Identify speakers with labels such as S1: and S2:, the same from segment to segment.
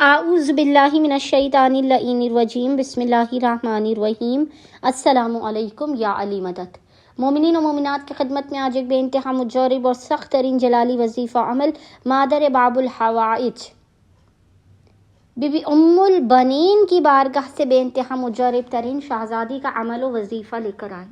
S1: اعوذ باللہ من الشیطان اللعین الرجیم بسم اللہ الرحمن الرحیم۔ السلام علیکم یا علی مدد۔ مومنین و مومنات کی خدمت میں آج ایک بے انتہا مجرب اور سخت ترین جلالی وظیفہ عمل مادر باب الحوائج بی بی ام البنین کی بارگاہ سے بے انتہا مجرب ترین شہزادی کا عمل و وظیفہ لے کر آئی۔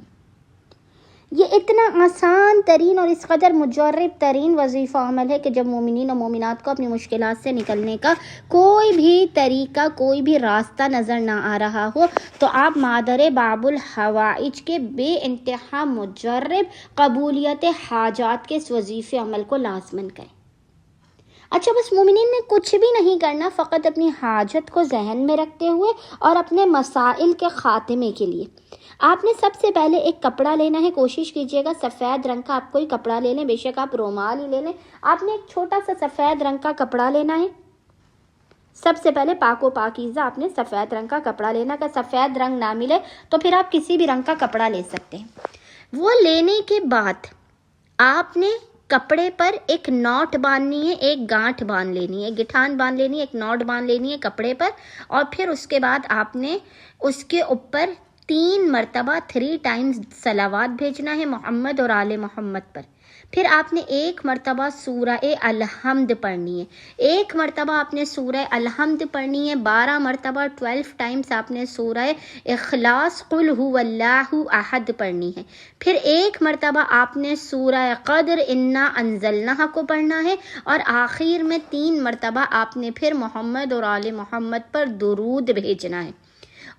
S1: یہ اتنا آسان ترین اور اس قدر مجرب ترین وظیفہ عمل ہے کہ جب مومنین و مومنات کو اپنی مشکلات سے نکلنے کا کوئی بھی طریقہ، کوئی بھی راستہ نظر نہ آ رہا ہو تو آپ مادر باب الحوائج کے بے انتہا مجرب قبولیت حاجات کے اس وظیفے عمل کو لازماً کریں۔ اچھا، بس مومنین نے کچھ بھی نہیں کرنا، فقط اپنی حاجت کو ذہن میں رکھتے ہوئے اور اپنے مسائل کے خاتمے کے لیے آپ نے سب سے پہلے ایک کپڑا لینا ہے۔ کوشش کیجیے گا سفید رنگ کا آپ کوئی کپڑا لے لیں، بے شک آپ رومال ہی لے لیں۔ آپ نے ایک چھوٹا سا سفید رنگ کا کپڑا لینا ہے۔ سب سے پہلے پاک و پاکیزہ آپ نے سفید رنگ کا کپڑا لینا۔ اگر سفید رنگ نہ ملے تو پھر آپ کسی بھی رنگ کا کپڑا لے سکتے ہیں۔ وہ لینے کے بعد آپ نے کپڑے پر ایک نوٹ باندھنی ہے، ایک گانٹھ باندھ لینی ہے، گٹھان باندھ لینی ہے، ایک نوٹ باندھ لینی ہے کپڑے پر، اور پھر اس کے بعد آپ نے اس کے اوپر 3 مرتبہ 3 ٹائمز صلوات بھیجنا ہے محمد اور آل محمد پر۔ پھر آپ نے 1 مرتبہ سورہ الحمد پڑھنی ہے، 1 مرتبہ آپ نے سورہ الحمد پڑھنی ہے، 12 مرتبہ 12 ٹائمز آپ نے سورہ اخلاص قل هو اللہ احد پڑھنی ہے۔ پھر 1 مرتبہ آپ نے سورہ قدر انا انزلناہ کو پڑھنا ہے، اور آخر میں 3 مرتبہ آپ نے پھر محمد اور آل محمد پر درود بھیجنا ہے۔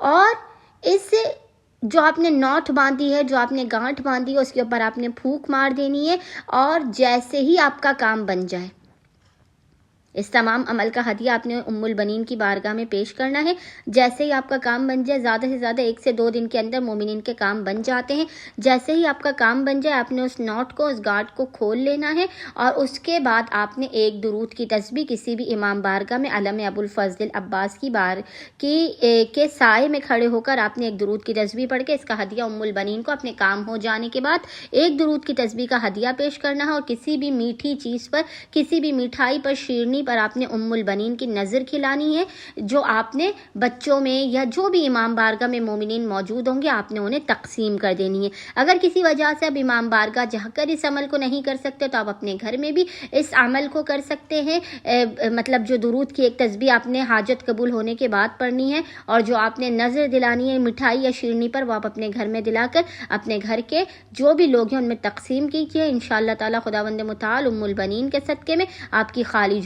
S1: اور اس جو آپ نے نوٹ باندھی ہے، جو آپ نے گانٹھ باندھی ہے، اس کے اوپر آپ نے پھونک مار دینی ہے، اور جیسے ہی آپ کا کام بن جائے اس تمام عمل کا ہدیہ آپ نے ام البنین کی بارگاہ میں پیش کرنا ہے۔ جیسے ہی آپ کا کام بن جائے، زیادہ سے زیادہ 1 سے 2 دن کے اندر مومنین کے کام بن جاتے ہیں۔ جیسے ہی آپ کا کام بن جائے، آپ نے اس نوٹ کو، اس گارڈ کو کھول لینا ہے، اور اس کے بعد آپ نے ایک درود کی تسبیح کسی بھی امام بارگاہ میں علم ابو الفضل عباس کے سائے میں کھڑے ہو کر آپ نے ایک درود کی تسبیح پڑھ کے اس کا ہدیہ ام البنین کو اپنے کام ہو جانے کے بعد ایک درود کی تسبیح کا ہدیہ پیش کرنا ہے، اور کسی بھی میٹھی چیز پر، کسی بھی مٹھائی پر، شیرنی پر آپ نے ام البنین کی نظر کھلانی ہے، جو آپ نے بچوں میں یا جو بھی امام بارگاہ میں مومنین موجود ہوں گے آپ نے انہیں تقسیم کر دینی ہے۔ اگر کسی وجہ سے آپ امام بارگاہ جا کر اس عمل کو نہیں کر سکتے تو آپ اپنے گھر میں بھی اس عمل کو کر سکتے ہیں۔ مطلب جو درود کی ایک تسبیح آپ نے حاجت قبول ہونے کے بعد پڑھنی ہے، اور جو آپ نے نظر دلانی ہے مٹھائی یا شیرنی پر، وہ آپ اپنے گھر میں دلا کر اپنے گھر کے جو بھی لوگ ہیں ان میں تقسیم کیجیے۔ انشاءاللہ تعالی خداوند متعال ام البنین کے صدقے میں آپ کی خالی